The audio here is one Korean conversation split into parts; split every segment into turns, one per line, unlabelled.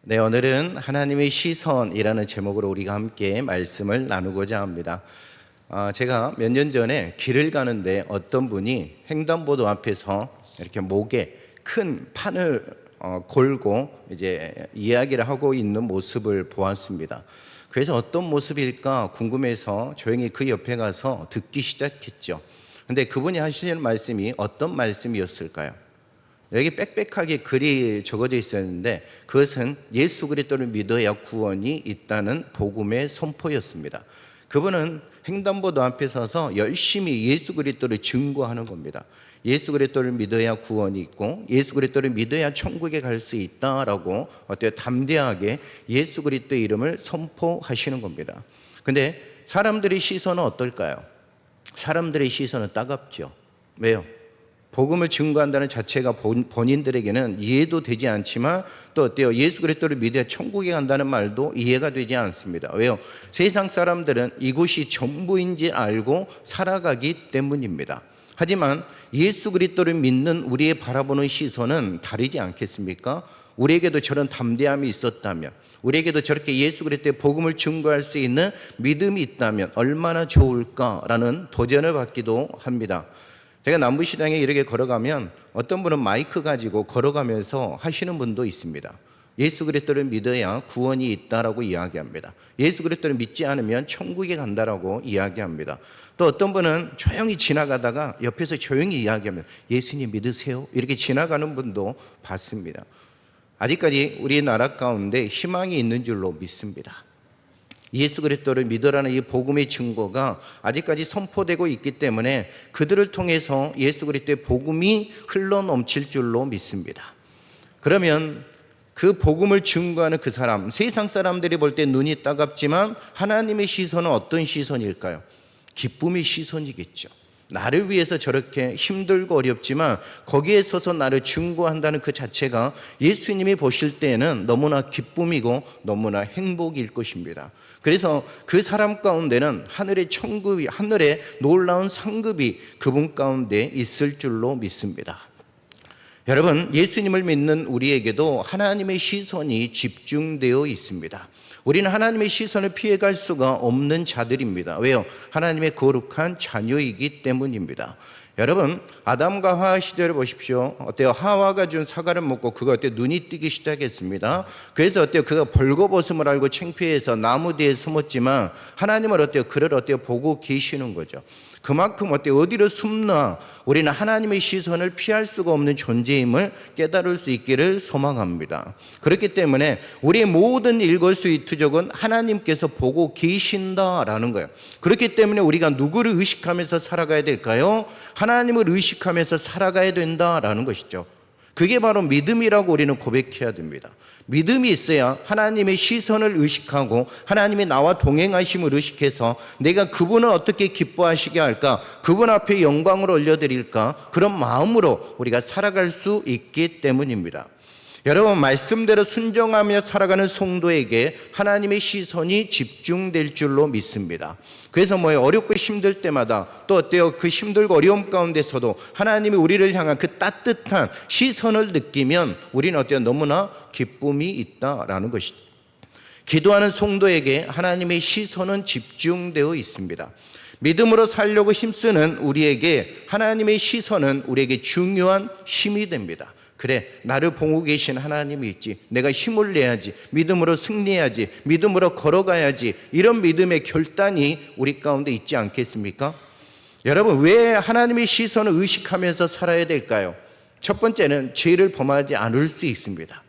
네, 오늘은 하나님의 시선이라는 제목으로 우리가 함께 말씀을 나누고자 합니다. 제가 몇 년 전에 길을 가는데 어떤 분이 횡단보도 앞에서 이렇게 목에 큰 판을 걸고 이제 이야기를 하고 있는 모습을 보았습니다. 그래서 어떤 모습일까 궁금해서 조용히 그 옆에 가서 듣기 시작했죠. 근데 그분이 하시는 말씀이 어떤 말씀이었을까요? 여기 빽빽하게 글이 적어져 있었는데 그것은 예수 그리스도를 믿어야 구원이 있다는 복음의 선포였습니다. 그분은 횡단보도 앞에 서서 열심히 예수 그리스도를 증거하는 겁니다. 예수 그리스도를 믿어야 구원이 있고 예수 그리스도를 믿어야 천국에 갈 수 있다라고 담대하게 예수 그리스도의 이름을 선포하시는 겁니다. 근데 사람들의 시선은 어떨까요? 사람들의 시선은 따갑죠. 왜요? 복음을 증거한다는 자체가 본인들에게는 이해도 되지 않지만 또 어때요? 예수 그리스도를 믿어야 천국에 간다는 말도 이해가 되지 않습니다. 왜요? 세상 사람들은 이곳이 전부인지 알고 살아가기 때문입니다. 하지만 예수 그리스도를 믿는 우리의 바라보는 시선은 다르지 않겠습니까? 우리에게도 저런 담대함이 있었다면, 우리에게도 저렇게 예수 그리스도의 복음을 증거할 수 있는 믿음이 있다면 얼마나 좋을까라는 도전을 받기도 합니다. 제가 남부시장에 이렇게 걸어가면 어떤 분은 마이크 가지고 걸어가면서 하시는 분도 있습니다. 예수 그리스도를 믿어야 구원이 있다라고 이야기합니다. 예수 그리스도를 믿지 않으면 천국에 간다라고 이야기합니다. 또 어떤 분은 조용히 지나가다가 옆에서 조용히 이야기하면 예수님 믿으세요? 이렇게 지나가는 분도 봤습니다. 아직까지 우리나라 가운데 희망이 있는 줄로 믿습니다. 예수 그리스도를 믿으라는 이 복음의 증거가 아직까지 선포되고 있기 때문에 그들을 통해서 예수 그리스도의 복음이 흘러넘칠 줄로 믿습니다. 그러면 그 복음을 증거하는 그 사람, 세상 사람들이 볼 때 눈이 따갑지만 하나님의 시선은 어떤 시선일까요? 기쁨의 시선이겠죠. 나를 위해서 저렇게 힘들고 어렵지만 거기에 서서 나를 증거한다는 그 자체가 예수님이 보실 때에는 너무나 기쁨이고 너무나 행복일 것입니다. 그래서 그 사람 가운데는 하늘의 천국이, 하늘의 놀라운 상급이 그분 가운데 있을 줄로 믿습니다. 여러분, 예수님을 믿는 우리에게도 하나님의 시선이 집중되어 있습니다. 우리는 하나님의 시선을 피해갈 수가 없는 자들입니다. 왜요? 하나님의 거룩한 자녀이기 때문입니다. 여러분, 아담과 하와 시절을 보십시오. 어때요? 하와가 준 사과를 먹고 그가 어때요? 눈이 뜨기 시작했습니다. 그래서 어때요? 그가 벌거벗음을 알고 창피해서 나무 뒤에 숨었지만 하나님은 어때요? 그를 어때요? 보고 계시는 거죠. 그만큼 어때요? 어디로 숨나 우리는 하나님의 시선을 피할 수가 없는 존재임을 깨달을 수 있기를 소망합니다. 그렇기 때문에 우리의 모든 일거수일투족은 하나님께서 보고 계신다라는 거예요. 그렇기 때문에 우리가 누구를 의식하면서 살아가야 될까요? 하나님을 의식하면서 살아가야 된다라는 것이죠. 그게 바로 믿음이라고 우리는 고백해야 됩니다. 믿음이 있어야 하나님의 시선을 의식하고 하나님의 나와 동행하심을 의식해서 내가 그분을 어떻게 기뻐하시게 할까, 그분 앞에 영광을 올려드릴까, 그런 마음으로 우리가 살아갈 수 있기 때문입니다. 여러분, 말씀대로 순종하며 살아가는 성도에게 하나님의 시선이 집중될 줄로 믿습니다. 그래서 어렵고 힘들 때마다 또 어때요? 그 힘들고 어려움 가운데서도 하나님이 우리를 향한 그 따뜻한 시선을 느끼면 우리는 어때요? 너무나 기쁨이 있다라는 것이죠. 기도하는 성도에게 하나님의 시선은 집중되어 있습니다. 믿음으로 살려고 힘쓰는 우리에게 하나님의 시선은 우리에게 중요한 힘이 됩니다. 그래, 나를 보고 계신 하나님이 있지, 내가 힘을 내야지, 믿음으로 승리해야지, 믿음으로 걸어가야지, 이런 믿음의 결단이 우리 가운데 있지 않겠습니까? 여러분, 왜 하나님의 시선을 의식하면서 살아야 될까요? 첫 번째는 죄를 범하지 않을 수 있습니다.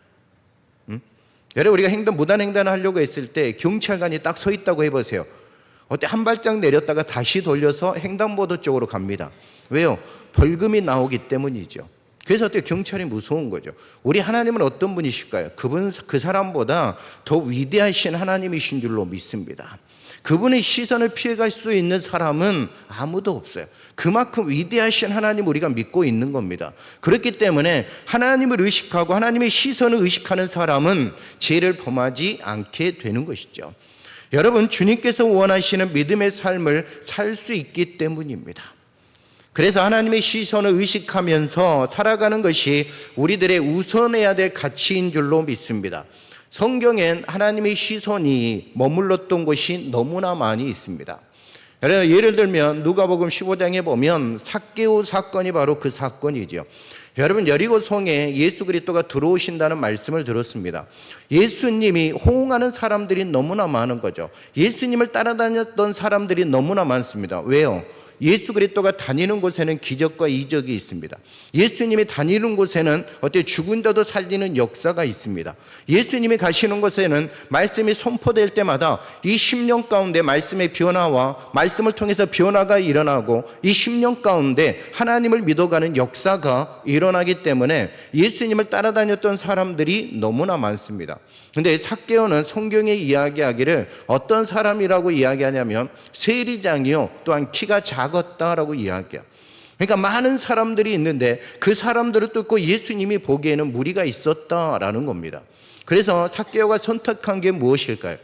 여러분, 우리가 무단 횡단을 하려고 했을 때 경찰관이 딱 서 있다고 해보세요. 어때? 한 발짝 내렸다가 다시 돌려서 횡단보도 쪽으로 갑니다. 왜요? 벌금이 나오기 때문이죠. 그래서 어때요? 경찰이 무서운 거죠. 우리 하나님은 어떤 분이실까요? 그 사람보다 더 위대하신 하나님이신 줄로 믿습니다. 그분의 시선을 피해갈 수 있는 사람은 아무도 없어요. 그만큼 위대하신 하나님 우리가 믿고 있는 겁니다. 그렇기 때문에 하나님을 의식하고 하나님의 시선을 의식하는 사람은 죄를 범하지 않게 되는 것이죠. 여러분, 주님께서 원하시는 믿음의 삶을 살 수 있기 때문입니다. 그래서 하나님의 시선을 의식하면서 살아가는 것이 우리들의 우선해야 될 가치인 줄로 믿습니다. 성경엔 하나님의 시선이 머물렀던 곳이 너무나 많이 있습니다. 예를 들면 누가복음 15장에 보면 삭개오 사건이 바로 그 사건이죠. 여러분, 여리고 성에 예수 그리스도가 들어오신다는 말씀을 들었습니다. 예수님이 호응하는 사람들이 너무나 많은 거죠. 예수님을 따라다녔던 사람들이 너무나 많습니다. 왜요? 예수 그리스도가 다니는 곳에는 기적과 이적이 있습니다. 예수님이 다니는 곳에는 어때 죽은 자도 살리는 역사가 있습니다. 예수님이 가시는 곳에는 말씀이 선포될 때마다 이 10년 가운데 말씀의 변화와 말씀을 통해서 변화가 일어나고 이 10년 가운데 하나님을 믿어가는 역사가 일어나기 때문에 예수님을 따라다녔던 사람들이 너무나 많습니다. 근데 삭개오는 성경에 이야기하기를 어떤 사람이라고 이야기하냐면 세리장이요 또한 키가 작았다라고 이야기해요. 그러니까 많은 사람들이 있는데 그 사람들을 뚫고 예수님이 보기에는 무리가 있었다라는 겁니다. 그래서 삭개오가 선택한 게 무엇일까요?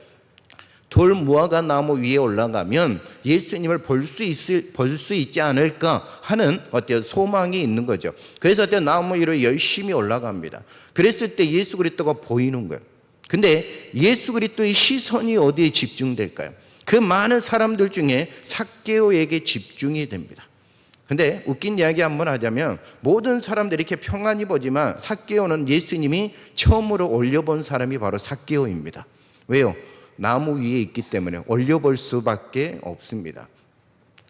돌 무화과 나무 위에 올라가면 예수님을 볼 수 있지 않을까 하는 어때요? 소망이 있는 거죠. 그래서 어때요? 나무 위로 열심히 올라갑니다. 그랬을 때 예수 그리스도가 보이는 거예요. 근데 예수 그리스도의 시선이 어디에 집중될까요? 그 많은 사람들 중에 삭개오에게 집중이 됩니다. 근데 웃긴 이야기 한번 하자면 모든 사람들이 이렇게 평안히 보지만 삭개오는 예수님이 처음으로 올려본 사람이 바로 삭개오입니다. 왜요? 나무 위에 있기 때문에 올려볼 수밖에 없습니다.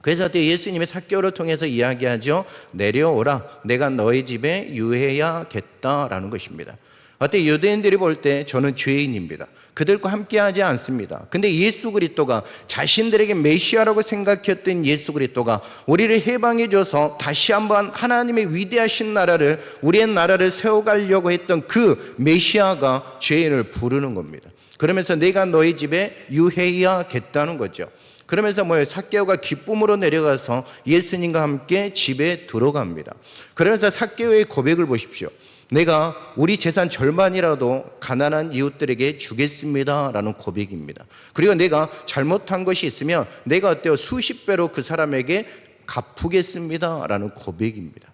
그래서 예수님이 삭개오를 통해서 이야기하죠. 내려오라, 내가 너희 집에 유해야겠다라는 것입니다. 어때 유대인들이 볼 때 저는 죄인입니다. 그들과 함께하지 않습니다. 근데 예수 그리스도가 자신들에게 메시아라고 생각했던 예수 그리스도가 우리를 해방해 줘서 다시 한번 하나님의 위대하신 나라를 우리의 나라를 세워가려고 했던 그 메시아가 죄인을 부르는 겁니다. 그러면서 내가 너희 집에 유해야겠다는 거죠. 그러면서 삭개오가 기쁨으로 내려가서 예수님과 함께 집에 들어갑니다. 그러면서 삭개오의 고백을 보십시오. 내가 우리 재산 절반이라도 가난한 이웃들에게 주겠습니다라는 고백입니다. 그리고 내가 잘못한 것이 있으면 내가 어때요? 수십 배로 그 사람에게 갚으겠습니다라는 고백입니다.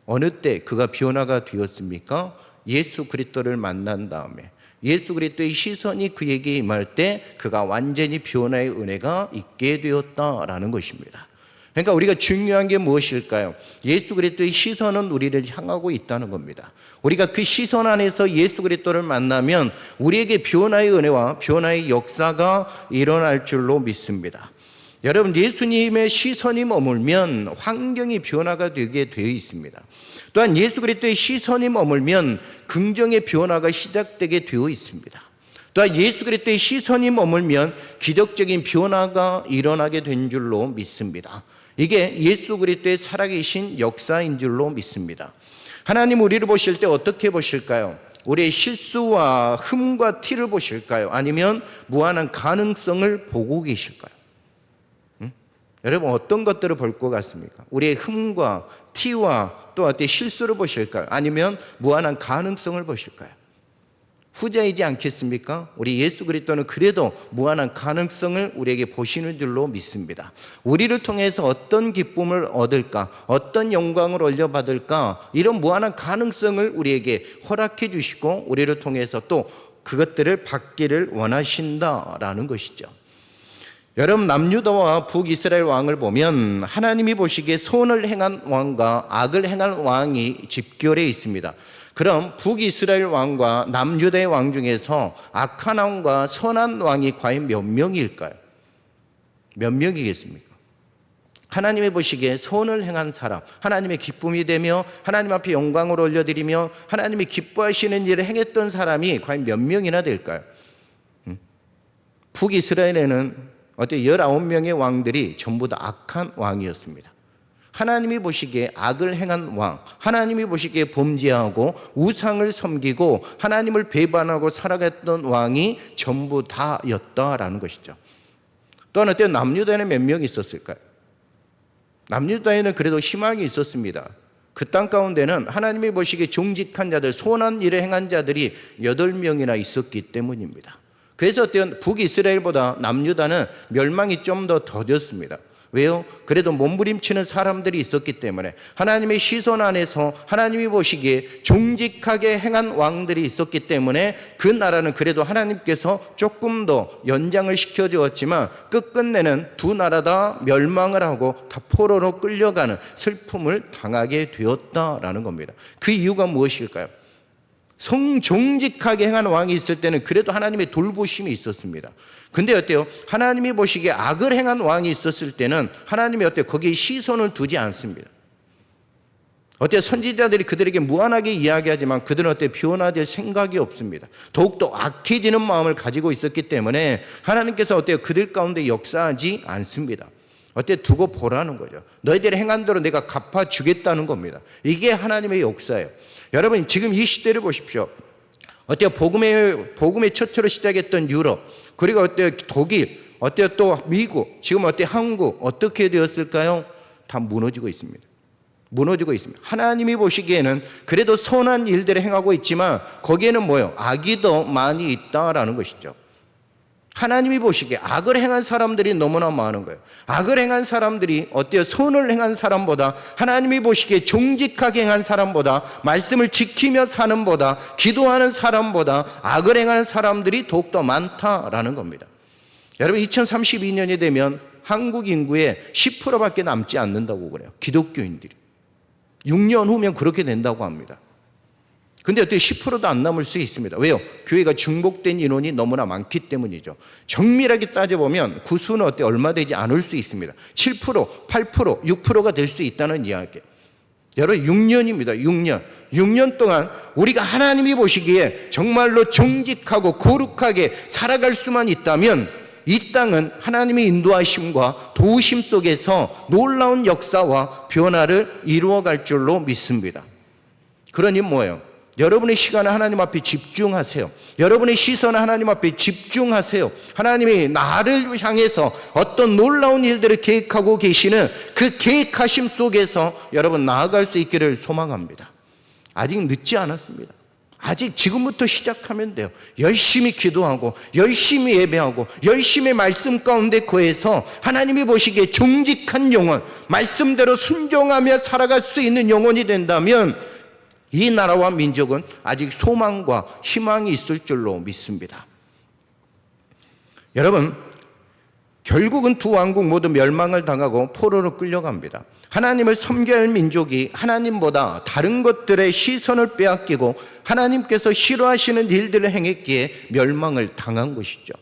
어느 때 그가 변화가 되었습니까? 예수 그리스도를 만난 다음에 예수 그리스도의 시선이 그에게 임할 때 그가 완전히 변화의 은혜가 있게 되었다라는 것입니다. 그러니까 우리가 중요한 게 무엇일까요? 예수 그리스도의 시선은 우리를 향하고 있다는 겁니다. 우리가 그 시선 안에서 예수 그리스도를 만나면 우리에게 변화의 은혜와 변화의 역사가 일어날 줄로 믿습니다. 여러분, 예수님의 시선이 머물면 환경이 변화가 되게 되어 있습니다. 또한 예수 그리스도의 시선이 머물면 긍정의 변화가 시작되게 되어 있습니다. 또한 예수 그리스도의 시선이 머물면 기적적인 변화가 일어나게 된 줄로 믿습니다. 이게 예수 그리스도의 살아계신 역사인 줄로 믿습니다. 하나님 우리를 보실 때 어떻게 보실까요? 우리의 실수와 흠과 티를 보실까요? 아니면 무한한 가능성을 보고 계실까요? 여러분, 어떤 것들을 볼 것 같습니까? 우리의 흠과 티와 또 어떤 실수를 보실까요? 아니면 무한한 가능성을 보실까요? 후자이지 않겠습니까? 우리 예수 그리스도는 그래도 무한한 가능성을 우리에게 보시는 줄로 믿습니다. 우리를 통해서 어떤 기쁨을 얻을까, 어떤 영광을 올려받을까, 이런 무한한 가능성을 우리에게 허락해 주시고 우리를 통해서 또 그것들을 받기를 원하신다라는 것이죠. 여러분, 남유다와 북이스라엘 왕을 보면 하나님이 보시기에 선을 행한 왕과 악을 행한 왕이 집결해 있습니다. 그럼 북이스라엘 왕과 남유다의 왕 중에서 악한 왕과 선한 왕이 과연 몇 명일까요? 몇 명이겠습니까? 하나님이 보시기에 선을 행한 사람, 하나님의 기쁨이 되며 하나님 앞에 영광을 올려드리며 하나님이 기뻐하시는 일을 행했던 사람이 과연 몇 명이나 될까요? 북이스라엘에는 19명의 왕들이 전부 다 악한 왕이었습니다. 하나님이 보시기에 악을 행한 왕, 하나님이 보시기에 범죄하고 우상을 섬기고 하나님을 배반하고 살아갔던 왕이 전부 다였다라는 것이죠. 또한 어때요? 남유다에는 몇 명이 있었을까요? 남유다에는 그래도 희망이 있었습니다. 그 땅 가운데는 하나님이 보시기에 정직한 자들, 선한 일을 행한 자들이 8명이나 있었기 때문입니다. 그래서 어때요? 북이스라엘보다 남유다는 멸망이 좀 더 더뎠습니다. 왜요? 그래도 몸부림치는 사람들이 있었기 때문에, 하나님의 시선 안에서 하나님이 보시기에 정직하게 행한 왕들이 있었기 때문에 그 나라는 그래도 하나님께서 조금 더 연장을 시켜주었지만 끝끝내는 두 나라 다 멸망을 하고 다 포로로 끌려가는 슬픔을 당하게 되었다라는 겁니다. 그 이유가 무엇일까요? 정직하게 행한 왕이 있을 때는 그래도 하나님의 돌보심이 있었습니다. 근데 어때요? 하나님이 보시기에 악을 행한 왕이 있었을 때는 하나님이 어때요? 거기에 시선을 두지 않습니다. 어때요? 선지자들이 그들에게 무한하게 이야기하지만 그들은 어때요? 변화될 생각이 없습니다. 더욱더 악해지는 마음을 가지고 있었기 때문에 하나님께서 어때요? 그들 가운데 역사하지 않습니다. 어때요? 두고 보라는 거죠. 너희들이 행한 대로 내가 갚아주겠다는 겁니다. 이게 하나님의 역사예요. 여러분, 지금 이 시대를 보십시오. 어때요? 복음의 첫째로 시작했던 유럽, 그리고 어때요? 독일, 어때요? 또 미국, 지금 어때요? 한국, 어떻게 되었을까요? 다 무너지고 있습니다. 무너지고 있습니다. 하나님이 보시기에는 그래도 선한 일들을 행하고 있지만 거기에는 뭐예요? 악이 더 많이 있다라는 것이죠. 하나님이 보시기에 악을 행한 사람들이 너무나 많은 거예요. 악을 행한 사람들이 어때요? 선을 행한 사람보다, 하나님이 보시기에 정직하게 행한 사람보다, 말씀을 지키며 사는 보다, 기도하는 사람보다 악을 행하는 사람들이 더욱더 많다라는 겁니다. 여러분, 2032년이 되면 한국 인구의 10%밖에 남지 않는다고 그래요. 기독교인들이. 6년 후면 그렇게 된다고 합니다. 근데 어떻게 10%도 안 남을 수 있습니다. 왜요? 교회가 중복된 인원이 너무나 많기 때문이죠. 정밀하게 따져보면 그 수는 어때 얼마 되지 않을 수 있습니다. 7%, 8%, 6%가 될 수 있다는 이야기. 여러분, 6년입니다. 6년 동안 우리가 하나님이 보시기에 정말로 정직하고 거룩하게 살아갈 수만 있다면 이 땅은 하나님의 인도하심과 도우심 속에서 놀라운 역사와 변화를 이루어갈 줄로 믿습니다. 그러니 뭐예요? 여러분의 시간을 하나님 앞에 집중하세요. 여러분의 시선을 하나님 앞에 집중하세요. 하나님이 나를 향해서 어떤 놀라운 일들을 계획하고 계시는 그 계획하심 속에서 여러분 나아갈 수 있기를 소망합니다. 아직 늦지 않았습니다. 아직 지금부터 시작하면 돼요. 열심히 기도하고 열심히 예배하고 열심히 말씀 가운데 거해서 하나님이 보시기에 정직한 영혼, 말씀대로 순종하며 살아갈 수 있는 영혼이 된다면 이 나라와 민족은 아직 소망과 희망이 있을 줄로 믿습니다. 여러분, 결국은 두 왕국 모두 멸망을 당하고 포로로 끌려갑니다. 하나님을 섬겨야 할 민족이 하나님보다 다른 것들의 시선을 빼앗기고 하나님께서 싫어하시는 일들을 행했기에 멸망을 당한 것이죠.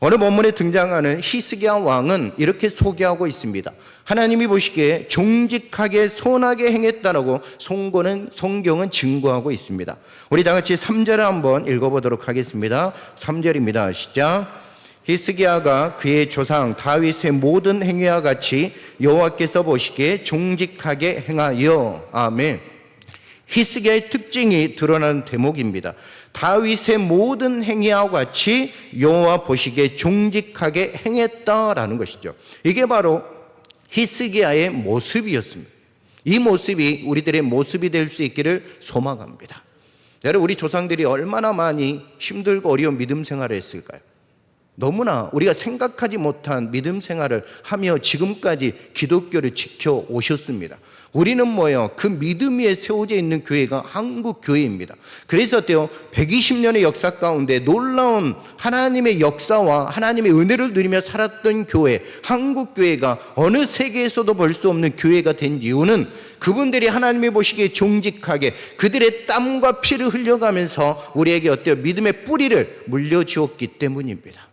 오늘 본문에 등장하는 히스기야 왕은 이렇게 소개하고 있습니다. 하나님이 보시기에 정직하게 선하게 행했다라고 성경은 증거하고 있습니다. 우리 다 같이 3절을 한번 읽어보도록 하겠습니다. 3절입니다. 시작. 히스기야가 그의 조상 다윗의 모든 행위와 같이 여호와께서 보시기에 정직하게 행하여. 아멘. 히스기야의 특징이 드러나는 대목입니다. 다윗의 모든 행위와 같이 여호와 보시기에 정직하게 행했다라는 것이죠. 이게 바로 히스기야의 모습이었습니다. 이 모습이 우리들의 모습이 될 수 있기를 소망합니다. 여러분, 우리 조상들이 얼마나 많이 힘들고 어려운 믿음 생활을 했을까요? 너무나 우리가 생각하지 못한 믿음 생활을 하며 지금까지 기독교를 지켜오셨습니다. 우리는 뭐예요? 그 믿음 위에 세워져 있는 교회가 한국 교회입니다. 그래서 어때요? 120년의 역사 가운데 놀라운 하나님의 역사와 하나님의 은혜를 누리며 살았던 교회, 한국 교회가 어느 세계에서도 볼 수 없는 교회가 된 이유는 그분들이 하나님이 보시기에 정직하게 그들의 땀과 피를 흘려가면서 우리에게 어때요? 믿음의 뿌리를 물려주었기 때문입니다.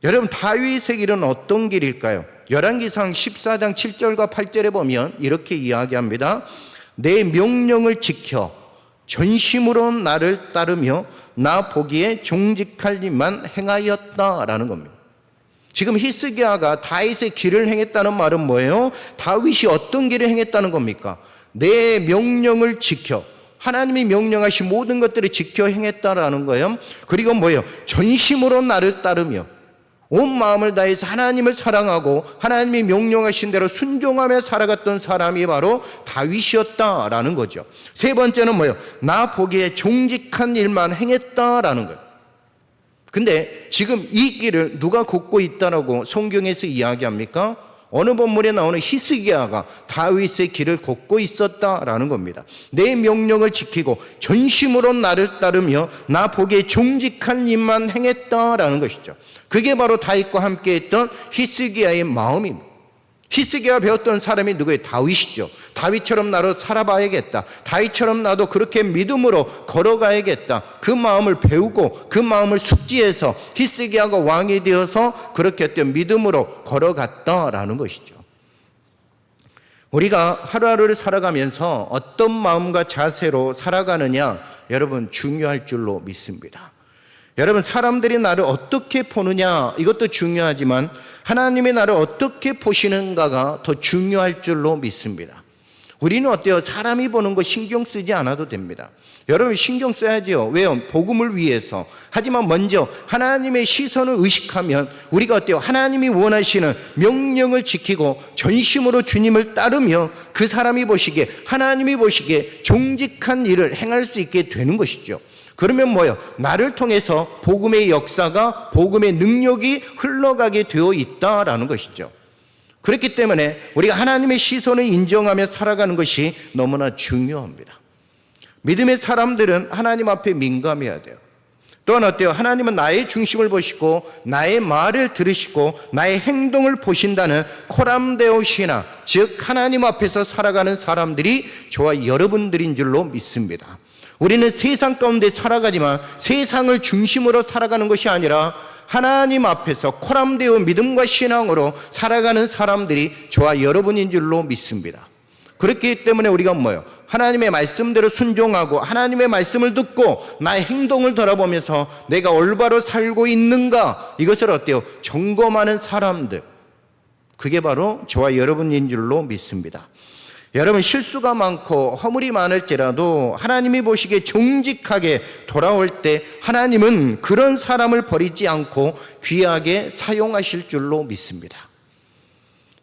여러분, 다윗의 길은 어떤 길일까요? 열왕기상 14장 7절과 8절에 보면 이렇게 이야기합니다. 내 명령을 지켜 전심으로 나를 따르며 나 보기에 정직할 일만 행하였다라는 겁니다. 지금 히스기야가 다윗의 길을 행했다는 말은 뭐예요? 다윗이 어떤 길을 행했다는 겁니까? 내 명령을 지켜, 하나님이 명령하신 모든 것들을 지켜 행했다라는 거예요. 그리고 뭐예요? 전심으로 나를 따르며 온 마음을 다해서 하나님을 사랑하고 하나님이 명령하신 대로 순종하며 살아갔던 사람이 바로 다윗이었다라는 거죠. 세 번째는 뭐예요? 나 보기에 정직한 일만 행했다라는 거예요. 근데 지금 이 길을 누가 걷고 있다라고 성경에서 이야기합니까? 어느 본문에 나오는 히스기야가 다윗의 길을 걷고 있었다라는 겁니다. 내 명령을 지키고 전심으로 나를 따르며 나 보기에 정직한 일만 행했다라는 것이죠. 그게 바로 다윗과 함께 했던 히스기야의 마음입니다. 히스기야가 배웠던 사람이 누구예요? 다윗이죠. 다윗처럼 나도 살아봐야겠다. 다윗처럼 나도 그렇게 믿음으로 걸어가야겠다. 그 마음을 배우고 그 마음을 숙지해서 히스기야가 왕이 되어서 그렇게 했던 믿음으로 걸어갔다라는 것이죠. 우리가 하루하루를 살아가면서 어떤 마음과 자세로 살아가느냐, 여러분 중요할 줄로 믿습니다. 여러분, 사람들이 나를 어떻게 보느냐 이것도 중요하지만 하나님이 나를 어떻게 보시는가가 더 중요할 줄로 믿습니다. 우리는 어때요? 사람이 보는 거 신경 쓰지 않아도 됩니다. 여러분 신경 써야죠. 왜요? 복음을 위해서. 하지만 먼저 하나님의 시선을 의식하면 우리가 어때요? 하나님이 원하시는 명령을 지키고 전심으로 주님을 따르며 그 사람이 보시기에, 하나님이 보시기에 정직한 일을 행할 수 있게 되는 것이죠. 그러면 뭐예요? 나를 통해서 복음의 역사가, 복음의 능력이 흘러가게 되어 있다라는 것이죠. 그렇기 때문에 우리가 하나님의 시선을 인정하며 살아가는 것이 너무나 중요합니다. 믿음의 사람들은 하나님 앞에 민감해야 돼요. 또한 어때요? 하나님은 나의 중심을 보시고 나의 말을 들으시고 나의 행동을 보신다는 코람데오 신앙, 즉 하나님 앞에서 살아가는 사람들이 저와 여러분들인 줄로 믿습니다. 우리는 세상 가운데 살아가지만 세상을 중심으로 살아가는 것이 아니라 하나님 앞에서 코람데오 믿음과 신앙으로 살아가는 사람들이 저와 여러분인 줄로 믿습니다. 그렇기 때문에 우리가 뭐예요? 하나님의 말씀대로 순종하고 하나님의 말씀을 듣고 나의 행동을 돌아보면서 내가 올바로 살고 있는가, 이것을 어때요? 점검하는 사람들, 그게 바로 저와 여러분인 줄로 믿습니다. 여러분, 실수가 많고 허물이 많을지라도 하나님이 보시기에 정직하게 돌아올 때 하나님은 그런 사람을 버리지 않고 귀하게 사용하실 줄로 믿습니다.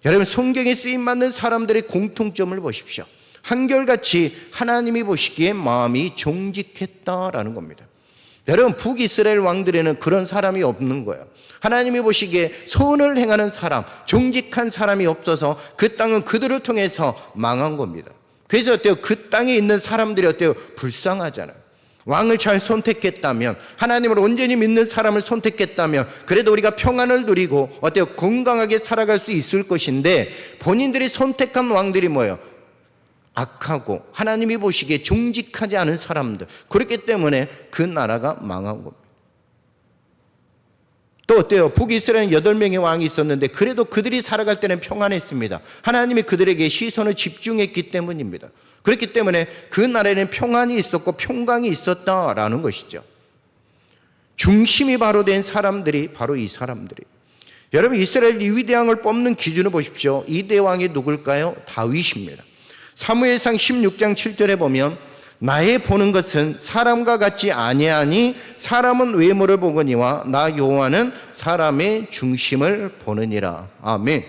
여러분, 성경에 쓰임받는 사람들의 공통점을 보십시오. 한결같이 하나님이 보시기에 마음이 정직했다라는 겁니다. 여러분, 북이스라엘 왕들에는 그런 사람이 없는 거예요. 하나님이 보시기에 선을 행하는 사람, 정직한 사람이 없어서 그 땅은 그들을 통해서 망한 겁니다. 그래서 어때요? 그 땅에 있는 사람들이 어때요? 불쌍하잖아요. 왕을 잘 선택했다면, 하나님을 온전히 믿는 사람을 선택했다면 그래도 우리가 평안을 누리고 어때요? 건강하게 살아갈 수 있을 것인데, 본인들이 선택한 왕들이 뭐예요? 악하고 하나님이 보시기에 정직하지 않은 사람들, 그렇기 때문에 그 나라가 망한 겁니다. 또 어때요? 북이스라엘은 8명의 왕이 있었는데 그래도 그들이 살아갈 때는 평안했습니다. 하나님이 그들에게 시선을 집중했기 때문입니다. 그렇기 때문에 그 나라에는 평안이 있었고 평강이 있었다라는 것이죠. 중심이 바로 된 사람들이 바로 이 사람들이. 여러분, 이스라엘 2대 왕을 뽑는 기준을 보십시오. 2대 왕이 누굴까요? 다윗입니다. 사무엘상 16장 7절에 보면 나의 보는 것은 사람과 같지 아니하니 사람은 외모를 보거니와 나 여호와는 사람의 중심을 보느니라. 아멘.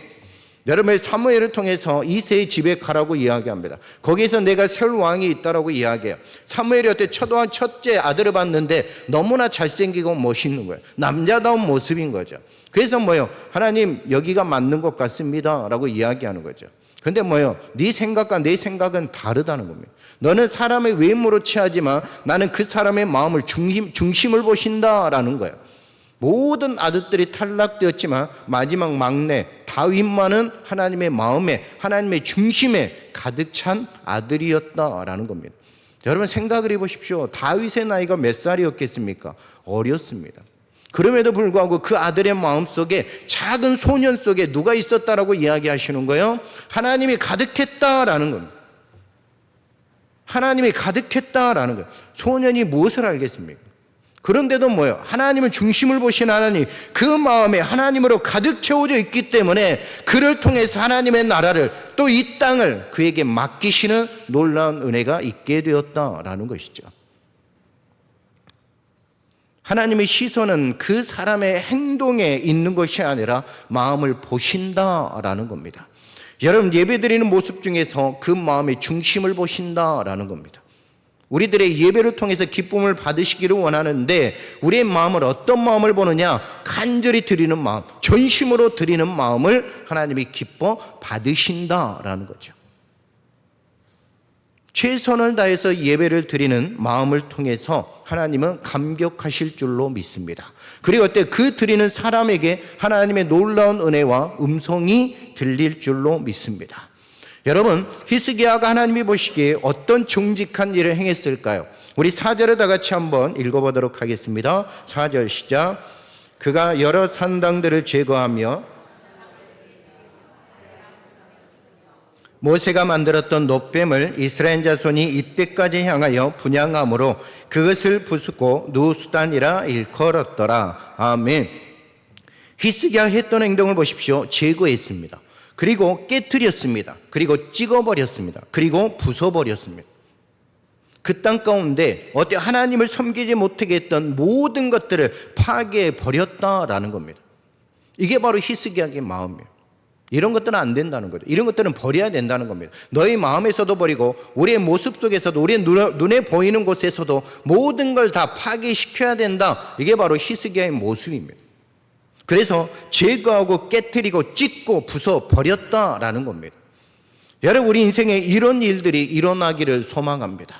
여러분, 사무엘을 통해서 이새의 집에 가라고 이야기합니다. 거기에서 내가 세울 왕이 있다라고 이야기해요. 사무엘이 어때? 첫째 아들을 봤는데 너무나 잘생기고 멋있는 거예요. 남자다운 모습인 거죠. 그래서 뭐예요? 하나님, 여기가 맞는 것 같습니다 라고 이야기하는 거죠. 근데 뭐예요? 네 생각과 내 생각은 다르다는 겁니다. 너는 사람의 외모로 취하지만 나는 그 사람의 마음을 중심을 보신다라는 거예요. 모든 아들들이 탈락되었지만 마지막 막내 다윗만은 하나님의 마음에, 하나님의 중심에 가득 찬 아들이었다라는 겁니다. 여러분, 생각을 해보십시오. 다윗의 나이가 몇 살이었겠습니까? 어렸습니다. 그럼에도 불구하고 그 아들의 마음속에, 작은 소년 속에 누가 있었다라고 이야기하시는 거예요? 하나님이 가득했다라는 겁니다. 하나님이 가득했다라는 거예요. 소년이 무엇을 알겠습니까? 그런데도 뭐예요? 하나님을 중심을 보신 하나님, 그 마음에 하나님으로 가득 채워져 있기 때문에 그를 통해서 하나님의 나라를, 또 이 땅을 그에게 맡기시는 놀라운 은혜가 있게 되었다라는 것이죠. 하나님의 시선은 그 사람의 행동에 있는 것이 아니라 마음을 보신다라는 겁니다. 여러분, 예배드리는 모습 중에서 그 마음의 중심을 보신다라는 겁니다. 우리들의 예배를 통해서 기쁨을 받으시기를 원하는데 우리의 마음을 어떤 마음을 보느냐? 간절히 드리는 마음, 전심으로 드리는 마음을 하나님이 기뻐 받으신다라는 거죠. 최선을 다해서 예배를 드리는 마음을 통해서 하나님은 감격하실 줄로 믿습니다. 그리고 어때? 그 드리는 사람에게 하나님의 놀라운 은혜와 음성이 들릴 줄로 믿습니다. 여러분, 히스기야가 하나님이 보시기에 어떤 정직한 일을 행했을까요? 우리 4절을 다 같이 한번 읽어보도록 하겠습니다. 4절 시작. 그가 여러 산당들을 제거하며 모세가 만들었던 놋뱀을 이스라엘 자손이 이때까지 향하여 분향함으로 그것을 부수고 누수단이라 일컬었더라. 아멘. 히스기야가 했던 행동을 보십시오. 제거했습니다. 그리고 깨트렸습니다. 그리고 찍어버렸습니다. 그리고 부숴버렸습니다. 그 땅 가운데 어때? 하나님을 섬기지 못하게 했던 모든 것들을 파괴해버렸다라는 겁니다. 이게 바로 히스기야의 마음이에요. 이런 것들은 안 된다는 거죠. 이런 것들은 버려야 된다는 겁니다. 너희 마음에서도 버리고 우리의 모습 속에서도 우리의 눈에 보이는 곳에서도 모든 걸 다 파괴시켜야 된다. 이게 바로 히스기야의 모습입니다. 그래서 제거하고 깨트리고 찢고 부숴버렸다라는 겁니다. 여러분, 우리 인생에 이런 일들이 일어나기를 소망합니다.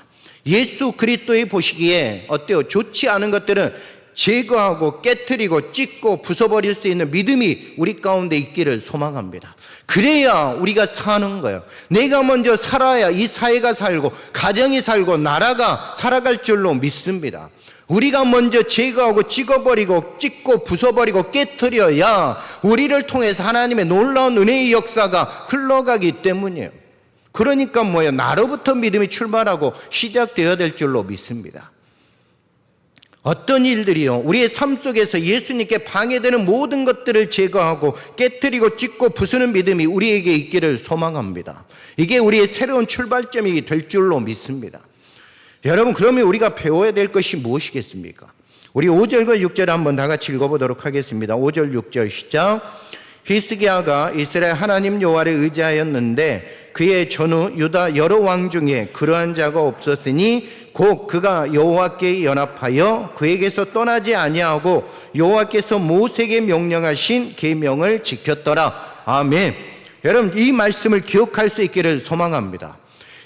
예수 그리스도의 보시기에 어때요? 좋지 않은 것들은 제거하고 깨트리고 찢고 부숴버릴 수 있는 믿음이 우리 가운데 있기를 소망합니다. 그래야 우리가 사는 거예요. 내가 먼저 살아야 이 사회가 살고 가정이 살고 나라가 살아갈 줄로 믿습니다. 우리가 먼저 제거하고 찍어버리고 찢고 부숴버리고 깨트려야 우리를 통해서 하나님의 놀라운 은혜의 역사가 흘러가기 때문이에요. 그러니까 뭐예요? 나로부터 믿음이 출발하고 시작되어야 될 줄로 믿습니다. 어떤 일들이요? 우리의 삶 속에서 예수님께 방해되는 모든 것들을 제거하고 깨트리고 찢고 부수는 믿음이 우리에게 있기를 소망합니다. 이게 우리의 새로운 출발점이 될 줄로 믿습니다. 여러분, 그러면 우리가 배워야 될 것이 무엇이겠습니까? 우리 5절과 6절 한번 다 같이 읽어보도록 하겠습니다. 5절 6절 시작. 히스기야가 이스라엘 하나님 여호와를 의지하였는데 그의 전후 유다 여러 왕 중에 그러한 자가 없었으니 곧 그가 여호와께 연합하여 그에게서 떠나지 아니하고 여호와께서 모세에게 명령하신 계명을 지켰더라. 아멘. 여러분, 이 말씀을 기억할 수 있기를 소망합니다.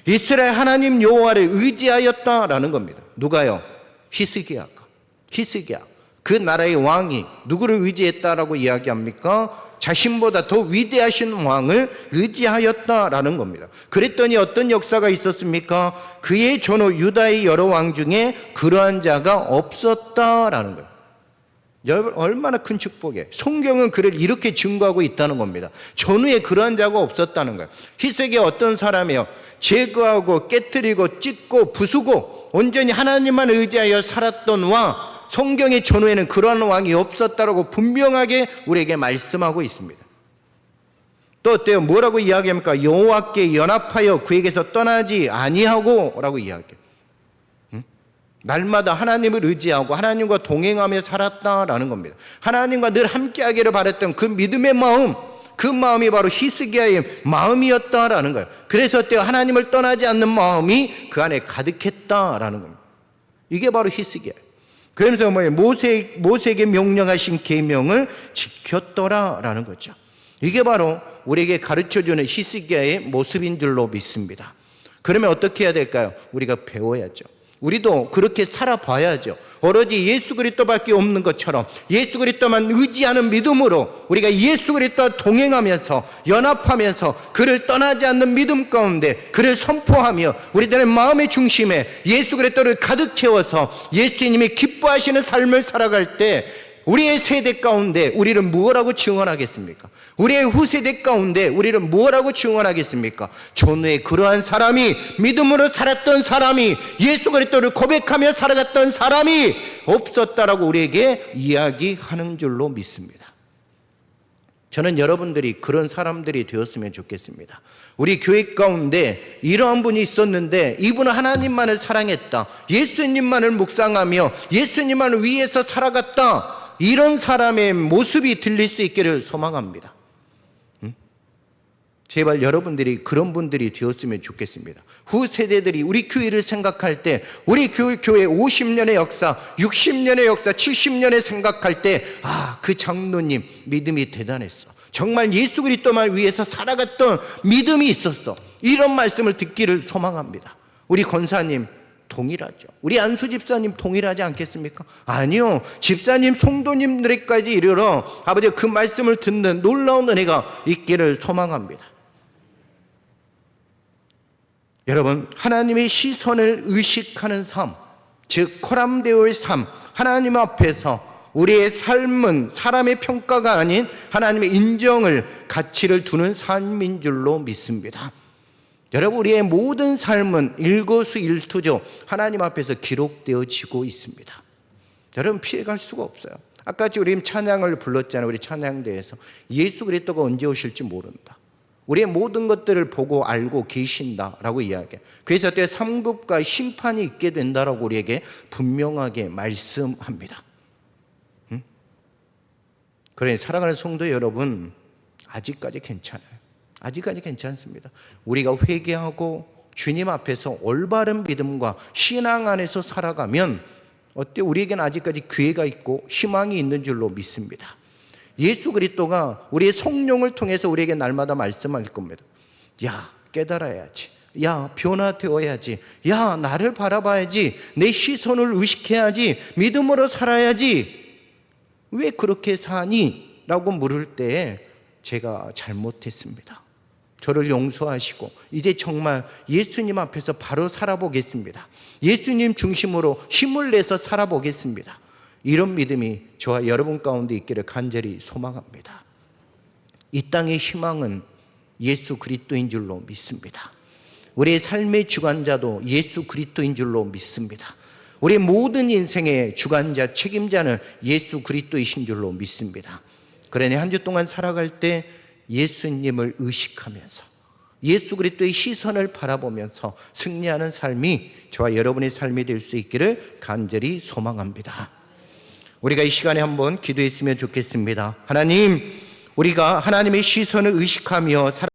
이스라엘 하나님 여호와를 의지하였다라는 겁니다. 누가요? 히스기야. 그 나라의 왕이 누구를 의지했다라고 이야기합니까? 자신보다 더 위대하신 왕을 의지하였다라는 겁니다. 그랬더니 어떤 역사가 있었습니까? 그의 전후 유다의 여러 왕 중에 그러한 자가 없었다라는 거예요. 여러분, 얼마나 큰 축복이에요. 성경은 그를 이렇게 증거하고 있다는 겁니다. 전후에 그러한 자가 없었다는 거예요. 히스기야 어떤 사람이에요? 제거하고 깨트리고 찢고 부수고 온전히 하나님만 의지하여 살았던 왕, 성경의 전후에는 그러한 왕이 없었다라고 분명하게 우리에게 말씀하고 있습니다. 또 어때요? 뭐라고 이야기합니까? 여호와께 연합하여 그에게서 떠나지 아니하고 라고 이야기해요. 날마다 하나님을 의지하고 하나님과 동행하며 살았다라는 겁니다. 하나님과 늘 함께하기를 바랬던 그 믿음의 마음, 그 마음이 바로 히스기야의 마음이었다라는 거예요. 그래서 어때요? 하나님을 떠나지 않는 마음이 그 안에 가득했다라는 겁니다. 이게 바로 히스기야예요. 그러면서 뭐예요? 모세에게 명령하신 계명을 지켰더라라는 거죠. 이게 바로 우리에게 가르쳐주는 히스기야의 모습인 줄로 믿습니다. 그러면 어떻게 해야 될까요? 우리가 배워야죠. 우리도 그렇게 살아봐야죠. 오로지 예수 그리스도밖에 없는 것처럼 예수 그리스도만 의지하는 믿음으로 우리가 예수 그리스도와 동행하면서 연합하면서 그를 떠나지 않는 믿음 가운데 그를 선포하며 우리들의 마음의 중심에 예수 그리스도를 가득 채워서 예수님이 기뻐하시는 삶을 살아갈 때 우리의 세대 가운데 우리는 무엇라고 증언하겠습니까? 우리의 후세대 가운데 우리는 무엇라고 증언하겠습니까? 전후에 그러한 사람이 믿음으로 살았던 사람이 예수 그리스도를 고백하며 살아갔던 사람이 없었다라고 우리에게 이야기하는 줄로 믿습니다. 저는 여러분들이 그런 사람들이 되었으면 좋겠습니다. 우리 교회 가운데 이러한 분이 있었는데 이분은 하나님만을 사랑했다. 예수님만을 묵상하며 예수님만을 위해서 살아갔다. 이런 사람의 모습이 들릴 수 있기를 소망합니다. 제발 여러분들이 그런 분들이 되었으면 좋겠습니다. 후세대들이 우리 교회를 생각할 때, 우리 교회 50년의 역사, 60년의 역사, 70년의 생각할 때, 그 장로님 믿음이 대단했어. 정말 예수 그리스도만 위해서 살아갔던 믿음이 있었어. 이런 말씀을 듣기를 소망합니다. 우리 권사님 동일하죠. 우리 안수 집사님 동일하지 않겠습니까? 아니요. 집사님, 성도님들에까지 이르러 아버지 그 말씀을 듣는 놀라운 은혜가 있기를 소망합니다. 여러분, 하나님의 시선을 의식하는 삶, 즉 코람데오의 삶, 하나님 앞에서 우리의 삶은 사람의 평가가 아닌 하나님의 인정을, 가치를 두는 삶인 줄로 믿습니다. 여러분, 우리의 모든 삶은 일거수일투족 하나님 앞에서 기록되어지고 있습니다. 여러분, 피해갈 수가 없어요. 아까 우리 찬양을 불렀잖아요. 우리 찬양대에서 예수 그리스도가 언제 오실지 모른다. 우리의 모든 것들을 보고 알고 계신다라고 이야기해요. 그래서 때 삼급과 심판이 있게 된다라고 우리에게 분명하게 말씀합니다. 그러니 사랑하는 성도 여러분, 아직까지 괜찮아요. 아직까지 괜찮습니다. 우리가 회개하고 주님 앞에서 올바른 믿음과 신앙 안에서 살아가면 우리에게는 아직까지 기회가 있고 희망이 있는 줄로 믿습니다. 예수 그리스도가 우리의 성령을 통해서 우리에게 날마다 말씀할 겁니다. 야, 깨달아야지. 야, 변화되어야지. 야, 나를 바라봐야지. 내 시선을 의식해야지. 믿음으로 살아야지. 왜 그렇게 사니? 라고 물을 때 제가 잘못했습니다. 저를 용서하시고 이제 정말 예수님 앞에서 바로 살아보겠습니다. 예수님 중심으로 힘을 내서 살아보겠습니다. 이런 믿음이 저와 여러분 가운데 있기를 간절히 소망합니다. 이 땅의 희망은 예수 그리스도인 줄로 믿습니다. 우리의 삶의 주관자도 예수 그리스도인 줄로 믿습니다. 우리의 모든 인생의 주관자, 책임자는 예수 그리스도이신 줄로 믿습니다. 그러니 한 주 동안 살아갈 때 예수님을 의식하면서 예수 그리스도의 시선을 바라보면서 승리하는 삶이 저와 여러분의 삶이 될 수 있기를 간절히 소망합니다. 우리가 이 시간에 한번 기도했으면 좋겠습니다. 하나님, 우리가 하나님의 시선을 의식하며